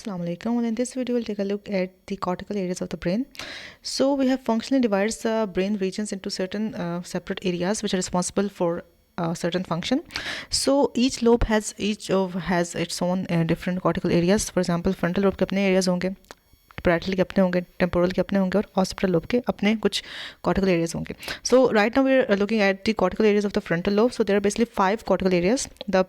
Assalamu alaikum. Well, in this video, we'll take a look at the cortical areas of the brain. So we have functionally divided the brain regions into certain separate areas which are responsible for certain function. So each lobe has its own different cortical areas. For example, frontal lobe के अपने areas होंगे, parietal के अपने होंगे, temporal के अपने होंगे और occipital lobe के अपने कुछ cortical areas होंगे. So right now we're looking at the cortical areas of the frontal lobe. So there are basically 5 cortical areas: the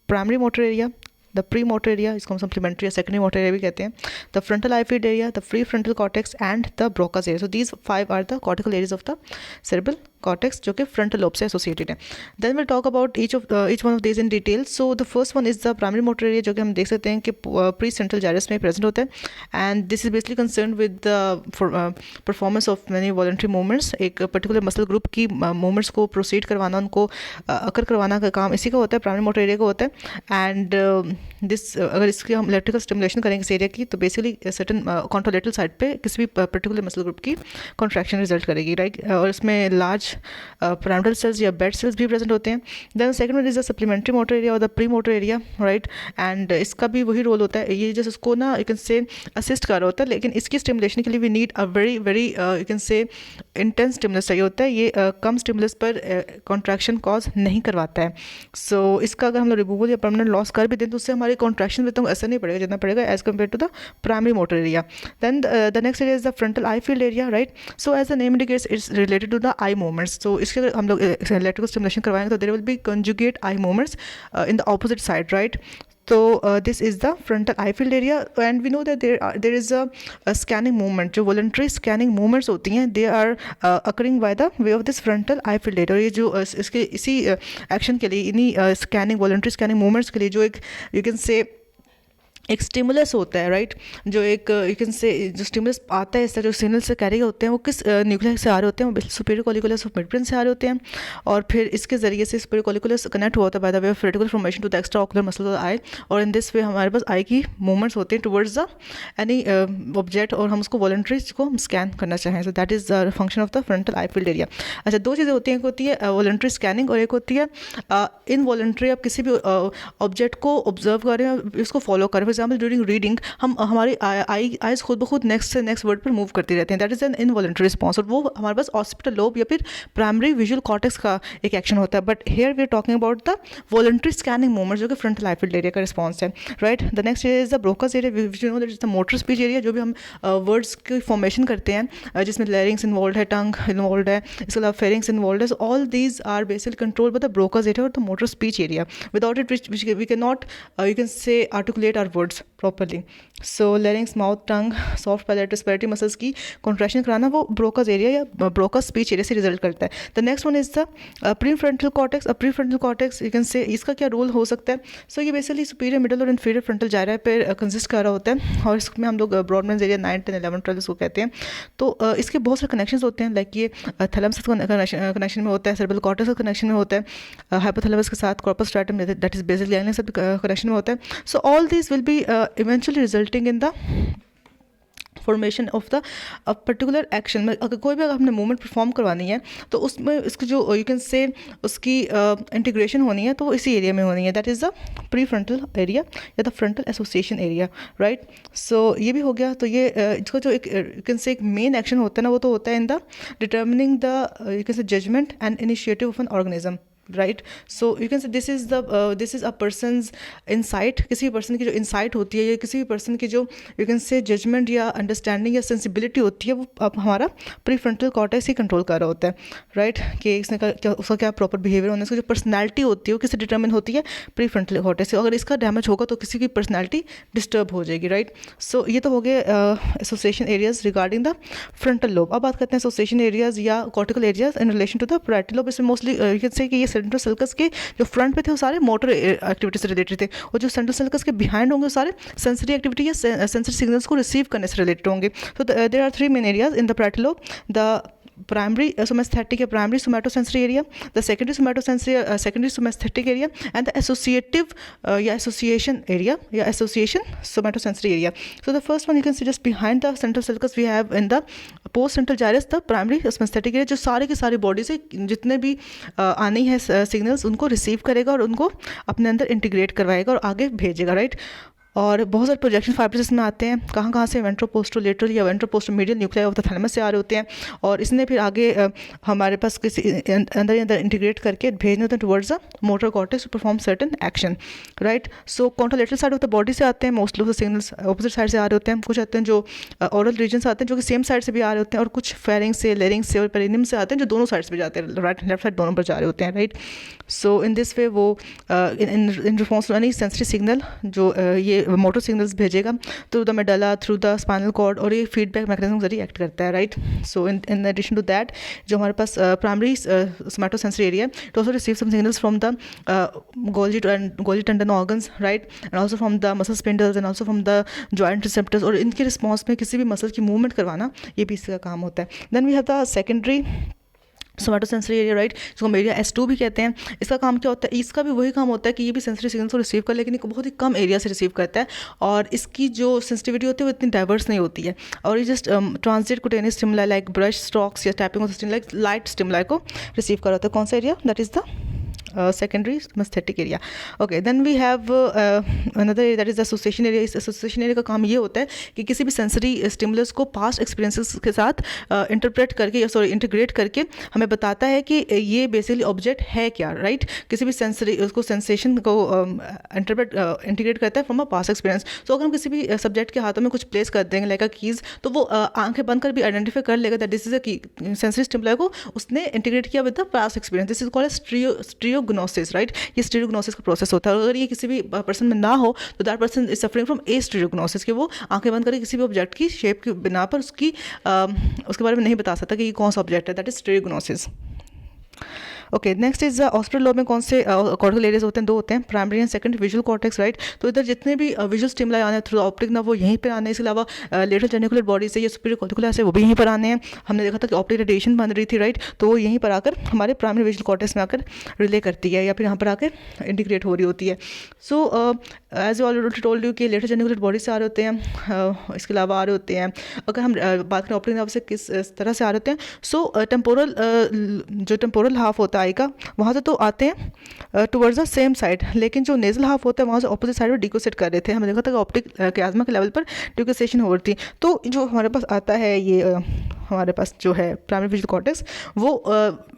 primary motor area, the premotor area, इसको हम supplementary या secondary motor area भी कहते हैं, the frontal eye field area, the prefrontal cortex and the Broca's area. So these 5 are the cortical areas of the cerebral cortex जो कि frontal lobe से associated है. Then we'll talk about each one of these in detail. So the first one is the primary motor area जो कि हम देख सकते हैं कि pre-central gyrus में present होता है, and this is basically concerned with the performance of many voluntary movements. एक particular muscle group की movements को proceed करवाना, उनको occur करवाना का काम इसी का होता है, primary motor area का होता है. And this अगर इसकी हम electrical stimulation करेंगे इस area की तो basically certain contralateral side पे किसी भी particular muscle group की contraction result करेगी, right? और इसमें large pyramidal cells या bed cells भी present होते हैं. Then second one is the supplementary motor area or the premotor area, right? And इसका भी वही role होता है, ये जैसे उसको ना you can say assist कर रहा होता है, लेकिन इसकी stimulation के लिए we need a very you can say intense stimulus चाहिए होता है. ये कम stimulus पर contraction cause नहीं करवाता है. So इसका अगर हम लोग removal या permanent loss कर भी दें तो उससे हमारी contraction में तो असर नहीं पड़ेगा जितना पड़ेगा as compared to the primary motor area. Then the next area is the frontal eye field area, right? So as the name indicates, it's related to the eye movements. So इसके अगर हम लोग electrical stimulation करवाएंगे तो there will be conjugate eye movements in the opposite side, right? So this is the frontal eye field area, and we know that there is a scanning movement. जो voluntary scanning movements होती हैं, they are occurring by the way of this frontal eye field area. और ये जो इसके इसी action के लिए इन्हीं scanning voluntary scanning movements के लिए जो एक you can say एक स्टिमुलस होता है, राइट? जो एक यू कैन से जो स्टिमुलस आता है इस तरह जो सिग्नल से कैरी होते हैं वो किस न्यूक्लियस से आ रहे होते हैं, वो superior colliculus of mid brain से आ रहे होते हैं, और फिर इसके ज़रिए से सुपीरियर कॉलिकुलस कनेक्ट हुआ होता है by the way of reticular formation to the extra ocular muscle of the eye, और इन दिस वे हमारे पास आई की मूवमेंट्स होते हैं टुवर्ड्स द एनी ऑब्जेक्ट, और हम उसको वॉलंटरी को हम स्कैन करना चाहें. So that is the function of the frontal eye field area. अच्छा, 2 चीज़ें होती हैं, एक होती है वॉलंटरी स्कैनिंग और एक होती है इनवॉलंटरी. आप किसी भी ऑब्जेक्ट को ऑब्जर्व करें और इसको फॉलो करें. फॉर एग्जाम्पल ड्यूरिंग रीडिंग हम हमारी आईज खुद ब खुद नेक्स्ट से नेक्स्ट वर्ड पर मूव करती रहते हैं. That is an involuntary response, और वो हमारे पास ऑक्सिपिटल लोब या फिर प्राइमरी विजुअल कॉर्टेक्स का एक एक्शन होता है. But here we are talking about the voluntary scanning movement जो कि फ्रंटल आई फील्ड एरिया का रिस्पॉन्स है, right? The next area is the Broca's area, which you know that is the motor speech area, जो भी हम words की formation करते हैं जिसमें लैरिंग्स इन्वॉल्व है, टंग इन्वॉल्व है, इसके अलावा फेरिंग्स इन्वॉल्व है. All these are basically control by the Broca's area और the motor speech area. Without it we can not you can say articulate our words properly. So larynx, mouth, tongue, soft palate, respiratory muscles की contraction कराना वो Broca's area या Broca's speech area से result करता है. The next one is the prefrontal cortex. Prefrontal cortex you can से इसका क्या रोल हो सकता है? सो ये बेसिकली सुपीरियर, मिडल और इन्फीरियर फ्रंटल जायरा पे कंसिस्ट कर रहा होता है, और इसमें हम लोग ब्रॉडमैन्स एरिया 9, 10, 11, 12 इसको कहते हैं. तो इसके बहुत सारे कनेक्शंस होते हैं, लाइक ये थैलेमस कनेक्शन में होता है, सेरेब्रल कॉर्टेक्स कनेक्शन में होता है, हाइपोथैलेमस के साथ corpus stratum that is basically angle सब कनेक्शन में होता है. So all this will be eventually resulting in the formation of the particular action. में अगर कोई भी अगर हमने मूवमेंट परफॉर्म करवानी है तो उसमें इसकी जो यू कैन से उसकी इंटीग्रेशन होनी है तो वो इसी एरिया में होनी है. That is the pre frontal area या the frontal association area, right? So ये भी हो गया. तो ये इसका जो एक यू कैन से एक मेन एक्शन होता है ना, वो तो होता है in the determining the you can say judgement and initiative of an organism, right? So you can say this is a person's insight. किसी भी पर्सन की जो इंसाइट होती है या किसी भी पर्सन की जो यू कैन से जजमेंट या अंडरस्टैंडिंग या सेंसिबिलिटी होती है वो अब हमारा प्रीफ्रंटल कॉर्टेक्स ही कंट्रोल कर रहा होता है, राइट? कि इसने क्या उसका क्या प्रॉपर बिहेवियर होना है, उसकी जो पर्सनैलिटी होती है वो किससे डिटर्मिन होती है? प्रीफ्रंटल कॉर्टेक्स से. अगर इसका डैमेज होगा तो किसी की पर्सनैलिटी डिस्टर्ब हो जाएगी, राइट? सो ये तो हो गए association areas regarding the frontal lobe. अब बात करते हैं एसोसिएशन एरियाज या cortical areas in relation to the parietal lobe. इसमें मोस्टली यू कैन से कि ये सेंट्रल सर्कस के जो फ्रंट पे थे वो सारे मोटर एक्टिविटी से रिलेटेड थे, और जो सेंट्रल सर्कस के बिहाइंड होंगे वो सारे सेंसरी एक्टिविटी या सेंसरी सिग्नल्स को रिसीव करने से रिलेटेड होंगे. तो there are 3 main areas in the parietal lobe: the primary somesthetic या primary somatosensory area, the secondary somesthetic area, and the associative या association area या association somatosensory area. So the first one you can see just behind the central sulcus we have in the post central gyrus the primary somesthetic area, जो सारे के सारे body से जितने भी आनी है सिग्नल्स उनको रिसीव करेगा और उनको अपने अंदर इंटीग्रेट करवाएगा और आगे भेजेगा, राइट? और बहुत सारे प्रोजेक्शन फाइबर्स इसमें आते हैं, कहाँ कहाँ से, वेंट्रोपोस्टरोलेटरल या वेंट्रोपोस्टरोमीडियल न्यूक्लियाई ऑफ द थैलेमस से आ रहे होते हैं, और इसने फिर आगे हमारे पास किसी अंदर ही अंदर इंटीग्रेट करके भेजने होते हैं towards the motor cortex to perform certain action, right. So contralateral side of the body से आते हैं most of the signals, opposite side से आ रहे होते हैं। कुछ आते हैं जो ओरल रीजन से आते हैं जो कि सेम साइड से भी आ रहे होते हैं, और कुछ फेरिंग्स से, लेरिंग्स से और पेरिनियम से आते हैं जो दोनों साइड से भी जाते हैं, राइट लेफ्ट साइड दोनों पर जा रहे होते हैं, right. So in this way वो in response to any sensory signal जो ये मोटर सिग्नल्स भेजेगा through the medulla, through the spinal cord, और ये फीडबैक मैकेनिज्म जरिए एक्ट करता है, right. So in addition to that जो हमारे पास primary somatosensory area it also receive some signals from the Golgi tendon organs, right, and also from the muscle spindles and also from the joint receptors, और इनके response में किसी भी muscle की movement करवाना ये भी इसका काम होता है। Then we have the secondary somatosensory area, right, जिसको हम एरिया S2 भी कहते हैं। इसका काम क्या होता है, इसका भी वही काम होता है कि ये भी सेंसरी सिग्नल्स को रिसीव कर, लेकिन ये बहुत ही कम एरिया से रिसीव करता है, और इसकी जो सेंसिटिविटी होती है वो इतनी डाइवर्स नहीं होती है, और ये just transit cutaneous stimuli like brush strokes या tapping of stimuli like light stimuli को रिसीव कर होता है। कौन सा area, that is the secondary synesthetic area. Okay, then we have another area that is the association area. इस association area का काम ये होता है कि किसी भी sensory stimulus को past experiences के साथ interpret करके या integrate करके हमें बताता है कि ये basically object है क्या, right? किसी भी sensory उसको sensation को integrate करता है from a past experience. So अगर हम किसी भी subject के हाथों में कुछ place कर देंगे like a keys, तो वो आंखें बंद कर भी identify कर लेगा that this is a key. sensory stimuli को उसने integrate किया with the past experience. This is called as stereognosis, right. ये स्टीरियोग्नोसिस का प्रोसेस होता है, और अगर ये किसी भी पर्सन में ना हो तो that person is suffering from a stereognosis, कि वो आंखें बंद करके किसी भी ऑब्जेक्ट की शेप की बिना पर उसके बारे में नहीं बता सकता कि ये कौन सा ऑब्जेक्ट है, that is stereognosis. Okay, next is occipital lobe में कौन से कॉर्टिकल एरियाज होते हैं, दो होते हैं, primary and second visual cortex, right. तो इधर जितने भी विजुअल स्टिमुलाई आने हैं थ्रू ऑप्टिक ना वो यहीं पे आने हैं, इसके अलावा लेटरल जेनिकुलर बॉडी से ये सुपीरियर कॉर्टिकुलर से वो भी यहीं पर आने हैं। हमने देखा था कि ऑप्टिक रेडिएशन बन रही थी, राइट, तो वो यहीं पर आकर हमारे प्राइमरी विजुअल कॉर्टेक्स में आकर रिले करती है या फिर यहाँ पर आकर इंटीग्रेट हो रही होती है। So as already told you कि लेटरल जेनिकुलर बॉडी से आ रहे होते हैं, इसके अलावा आ रहे होते हैं, अगर हम बात करें ऑप्टिक नर्व से किस तरह से आ रहे होते हैं, सो टेम्पोरल जो टेम्पोरल हाफ होता है आई का वहाँ तो आते हैं टुवर्ड्स द सेम साइड, लेकिन जो नेजल हाफ होता है वहाँ से ऑपोजिट साइड में डिकोसेट कर रहे थे। हमने देखा था कि ऑप्टिक क्लाज्मा के लेवल पर डिकोसेशन हो रही थी। तो जो हमारे पास आता है ये हमारे पास जो है प्राइमरी विजुअल कॉर्टेक्स वो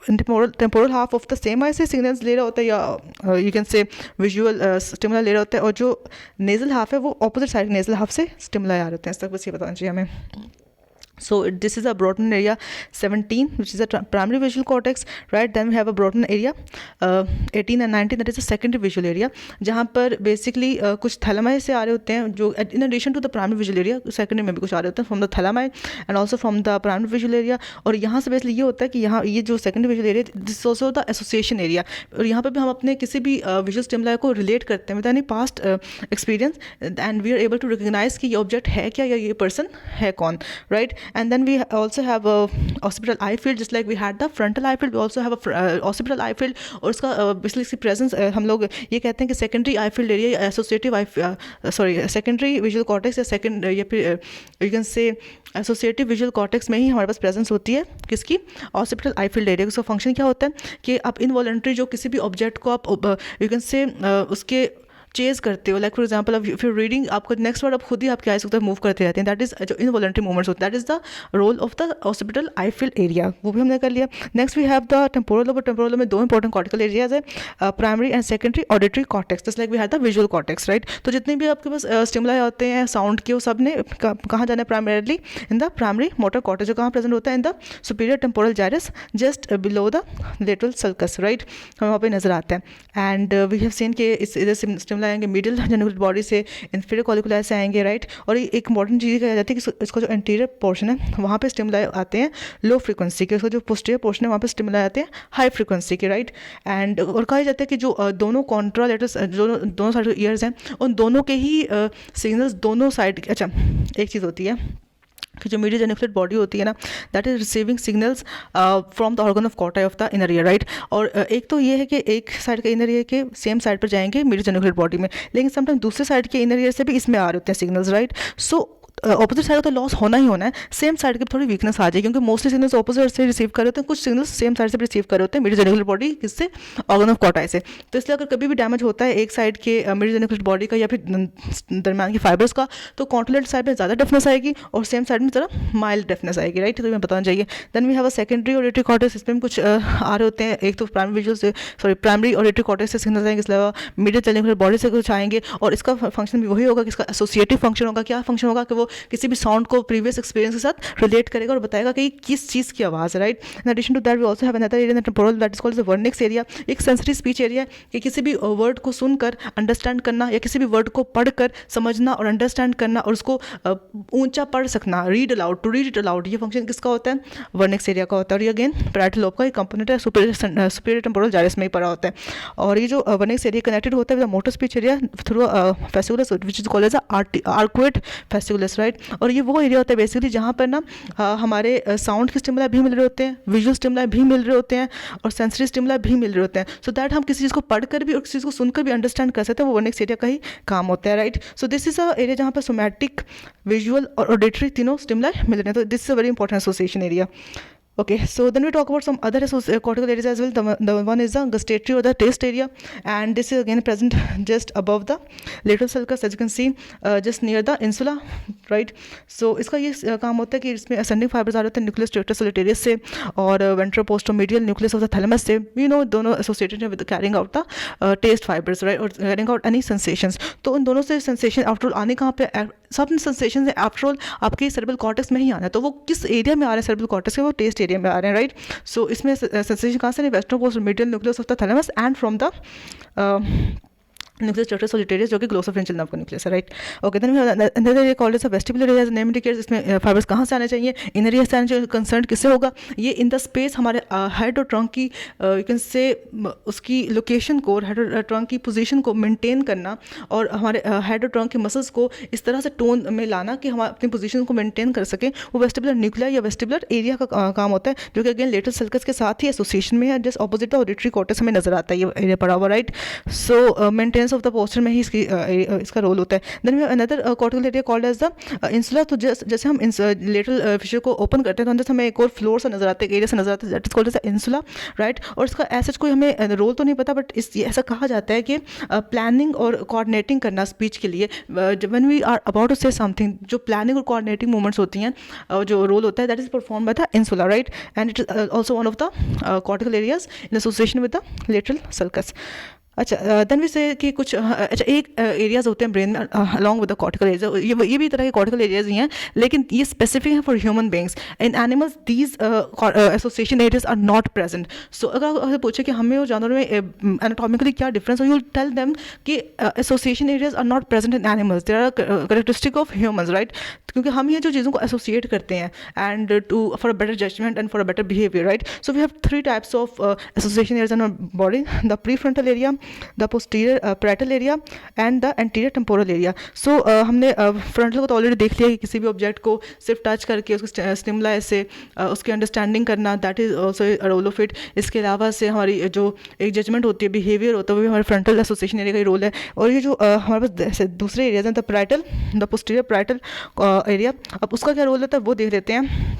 temporal half of the same eye से सिग्नल्स ले रहा होता है, या you can say visual stimuli ले रहा होता है, और जो नेजल हाफ है वो ऑपोजिट साइड नेजल हाफ से स्टिमुला आ रहे होते हैं। इस तक बस ये बताना चाहिए हमें। So this is a Broughton area 17, which is a primary visual cortex, right? Then we have a Broughton area 18 and 19, that is a secondary visual area, जहाँ पर basically कुछ thalamus से आ रहे होते हैं, जो in addition to the primary visual area secondary में भी कुछ आ रहे होते हैं from the thalami and also from the primary visual area। और यहाँ से basically ये होता है कि यहाँ ये जो secondary visual area this is also the association area, और यहाँ पर भी हम अपने किसी भी visual stimuli को relate करते हैं with any past experience and we are able to recognize कि ये object है क्या या ये person है कौन, right? And then we also have a occipital eye field, just like we had the frontal eye field, we also have a occipital eye field, और उसका basically इसकी presence हम लोग ये कहते हैं कि secondary eye field area या associative secondary visual cortex या second या फिर you can say associative visual cortex में ही हमारे पास presence होती है किसकी, occipital eye field area। उसका function क्या होता है कि आप involuntary जो किसी भी object को आप you can say उसके चेज करते हो, लाइक फॉर एग्जाम्पल अब फिर रीडिंग आपको नेक्स्ट वर्ड आप खुद ही आपके आइज मूव करते रहते हैं, दैट इज जो इनवॉलंटरी मूवमेंट्स होते हैं, that is the role of the occipital eye field area, वो भी हमने कर लिया। Next we have the temporal lobe. Temporal lobe में दो इंपॉर्टेंट कॉर्टिकल एरियाज है, primary and secondary auditory cortex, just like we have the visual cortex, right. तो जितने भी आपके पास स्टिमुलाई होते हैं साउंड के, वो सब ने कहाँ जाना है, primarily in the primary motor cortex, जो कहाँ प्रेजेंट होता है, in the superior temporal gyrus just below the lateral sulcus, right, हमें वहाँ पे नजर आता है। एंड वी हैव सीन कि इस इधर स्टिमुलाई आएंगे मिडिल बॉडी से, इंफीरियर कॉलिकुलर से आएंगे, राइट। और एक इंपॉर्टेंट चीज़ कही जाती है कि इसका जो एंटीरियर पोर्शन है वहाँ पे स्टिमुलाई आते हैं लो फ्रीक्वेंसी के, उसका जो पोस्टीरियर पोर्शन है वहाँ पे स्टिमुलाई आते हैं हाई फ्रीक्वेंसी के, राइट। एंड और कहा जाता है कि जो दोनों कॉन्ट्रालेटर्स जो दोनों साइड के ईयर्स हैं उन दोनों के ही सिग्नल्स दोनों साइड, अच्छा एक चीज़ होती है कि जो मीडियल जेनिकुलर बॉडी होती है ना, that is receiving signals from the organ of Corti of the inner ear, right. और एक तो ये है कि एक साइड के इनर ईयर के सेम साइड पर जाएंगे मीडियल जेनिकुलर बॉडी में, लेकिन समटाइम दूसरे साइड के इनर ईयर से भी इसमें आ रहे होते हैं signals, right. So opposite side का तो लॉस होना ही होना है, सेम साइड की थोड़ी वीकनेस आ जाएगी, क्योंकि मोस्टली सिग्नल्स ऑपोजिट से रिसीव कर रहे होते हैं, कुछ सिग्नल्स सेम साइड से भी रिसीव कर रहे होते हैं मीडियल जेनिकुलर बॉडी किससे, ऑर्गन ऑफ कॉटाई से। तो इसलिए अगर कभी भी डैमेज होता है एक साइड के मीडियल जेनिकुलर बॉडी का या फिर दरमियान की फाइबर्स का, तो कॉन्टिलेंट साइड में ज़्यादा डेफनेस आएगी और सेम साइड में ज़रा माइल्ड डेफनेस आएगी, राइट। तो हमें बताना चाहिए। Then we have a secondary auditory cortex, इसमें कुछ आ रहे होते हैं, एक तो प्राइमरी विजुअल से प्राइमरी ऑडिटरी कॉर्टेक्स से सिग्नल्स आएंगे, इसके अलावा मीडियल जेनिकुलर बॉडी से कुछ आएंगे, और इसका फंक्शन भी वही होगा कि इसका एसोसिएटिव फंक्शन होगा। क्या फंक्शन होगा कि वो किसी भी साउंड को प्रीवियस एक्सपीरियंस के साथ रिलेट करेगा और बताएगा कि किस चीज़ की आवाज़ है, right. In addition to that we also have another area in temporal that is called the Wernicke's area. एक सेंसरी स्पीच एरिया है कि किसी भी वर्ड को सुनकर अंडरस्टैंड करना या किसी भी वर्ड को पढ़कर समझना और अंडरस्टैंड करना और उसको ऊंचा पढ़ सकना, read aloud, to read it aloud, ये फंक्शन किसका होता है, वर्निक्स एरिया का होता है। और ये अगेन पैराइटल लोब का एक कंपोनेंट है, सुपीरियर टेम्पोरल जाइरस में ही पड़ा होता है। और ये जो वर्निक्स एरिया कनेक्टेड होता है with motor speech area through fasciculus which is called as arcuate fasciculus, right. और ये वो एरिया होता है बेसिकली जहाँ पर ना हमारे साउंड के स्टिमुलाई भी मिल रहे होते हैं, विजुअल स्टिमुलाई भी मिल रहे होते हैं और सेंसरी स्टिमुलाई भी मिल रहे होते हैं, सो दैट हम किसी चीज़ को पढ़कर भी और किसी चीज़ को सुनकर भी अंडरस्टैंड कर सकते हैं, वो वर्निक्स एरिया का ही काम होता है, right. So this is a area जहाँ पर सोमैटिक, विजुअल और ऑडिटरी तीनों स्टिमुलाई मिल रहे हैं, तो this is a very important association area. Okay, so then we talk about some other cortical areas as well. The one is the gustatory or the taste area, and this is again present just above the lateral sulcus, as you can see, just near the insula, right. So इसका ये काम होता है कि इसमें ascending fibers आ रहे होते हैं nucleus tractus solitarius से और ventromedial nucleus of the thalamus से, दोनों associated with carrying out the taste fibers, right, और carrying out any sensations। तो उन दोनों से sensation after all आने कहाँ पे, सब सेंसेशन है आफ्टर ऑल आपके सेरेब्रल कॉर्टेक्स में ही आना है, तो वो किस एरिया में आ रहे हैं सेरेब्रल कॉर्टेक्स के, वो टेस्ट एरिया में आ रहे हैं, राइट। सो इसमें सेंसेशन कहाँ से, ventroposteromedial nucleus of the thalamus and from the nucleus tractus solitarius जो कि ग्लोसोफरेंशियल नर्व का न्यूक्लियस है, right. Okay, then another area called as vestibular area, name indicates, इसमें फाइबर्स कहाँ से आने चाहिए, इनर एरिया से आने चाहिए। कंसर्न किससे होगा, ये इन द स्पेस हमारे हेड और ट्रंक की यू कैन से उसकी लोकेशन को, हेड और ट्रंक की पोजीशन को मेंटेन करना और हमारे हेड और ट्रंक के मसल्स को इस तरह से टोन में लाना कि हम अपनी पोजीशन को मेंटेन कर सकें, वो वेस्टिबुलर न्यूक्लिया या वेस्टिबुलर एरिया का काम होता है, जो कि अगेन लेटरल सल्कस के साथ ही एसोसिएशन में है, just opposite the auditory cortex हमें नजर आता है ये एरिया पड़ा हुआ, right. So maintenance of the posture में ही इसका रोल होता है। Then we have another cortical area called as the insula. तो जैसे हम लेटरल फिशर को ओपन करते हैं तो अंदर से हमें एक और फ्लोर सा नजर आता है, एरिया से नजर आता है, that is called as the insula, right. और इसका ऐसा कोई हमें रोल तो नहीं पता, बट ऐसा कहा जाता है कि प्लानिंग और कोऑर्डिनेटिंग करना स्पीच के लिए, when we are about to say something, जो प्लानिंग और कोऑर्डिनेटिंग मूवमेंट्स होती हैं, जो रोल होता है, that is perform by the insula, right. And it is also one of the cortical areas in association with the lateral sulcus. अच्छा, then we say कि कुछ अच्छा एक एरियाज होते हैं ब्रेन में along with the cortical areas, ये भी तरह के कॉर्टिकल एरियाज ही हैं, लेकिन ये स्पेसिफिक हैं for human beings. In animals these association areas are not present. So अगर पूछे कि हमें और जानवरों में एनाटॉमिकली क्या डिफरेंस हो, यू विल टेल देम कि association areas are not present in animals, there are characteristic of humans, right. क्योंकि हम ये जो चीज़ों को एसोसिएट करते हैं and to for a better judgement and for a better behaviour, right. So we have 3 types of association areas in our body, the prefrontal area, the posterior parietal area and the anterior temporal area. So हमने frontal को तो already देख लिया कि किसी भी object को सिर्फ टच करके उसको स्टिमुलाई से उसकी अंडरस्टैंडिंग करना, that is also a role of it. इसके अलावा से हमारी जो एक जजमेंट होती है, बिहेवियर होता है, वो भी हमारे फ्रंटल एसोसिएशन एरिया का ही रोल है। और ये जो हमारे पास दूसरे एरियाज हैं, the parietal, the posterior parietal area, अब उसका क्या रोल होता है वो देख लेते हैं।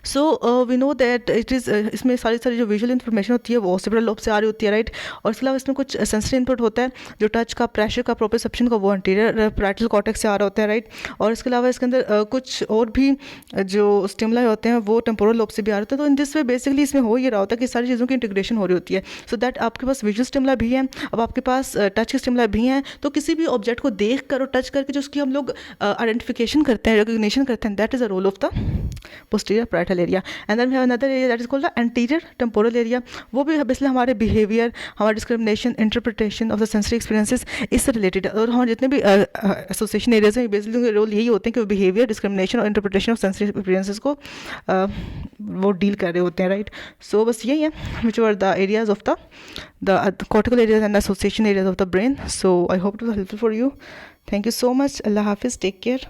So we know that it is, इसमें सारी जो विजुअल इन्फॉर्मेशन होती है वो ऑसिपिटल लोब से आ रही होती है, राइट। और इसके अलावा इसमें कुछ सेंसरी इनपुट होता है, जो टच का, प्रेशर का, प्रोप्रियोसेप्शन का, वो एंटीरियर पैराइटल कॉर्टेक्स से आ रहा होता है, राइट। और इसके अलावा इसके अंदर कुछ और भी जो स्टिमुलाई होते हैं वो टेम्पोरल लोब से भी आ रहे होते हैं। तो इन दिस वे बेसिकली इसमें हो ये रहा होता है कि सारी चीज़ों की इंटीग्रेशन हो रही होती है, सो दैट आपके पास विजुअल स्टिमुलाई भी है, अब आपके पास टच के स्टिमुलाई भी हैं। तो किसी भी ऑब्जेक्ट को देख कर और टच करके जो उसकी हम लोग आइडेंटिफिकेशन करते हैं, रिकग्निशन करते हैं, that is a role of the posterior parietal area. And then we have another area that is called the anterior temporal area, वो भी बेसिकली हमारे बिहेवियर, हमारे discrimination, interpretation of the sensory experiences इससे related है। और हमारे जितने भी एसोसिएशन एरियाज हैं बेसिकली रोल यही होते हैं कि वो बिहेवियर, डिस्क्रिमिनेशन और इंटरप्रिटेशन ऑफ सेंसरी एक्सपीरियंसेस को वो डील कर रहे होते हैं, राइट। सो बस यही है which are the areas of the cortical areas and association areas of the brain. So I hope it was helpful for you. Thank you so much. अल्लाह हाफिज़, टेक केयर।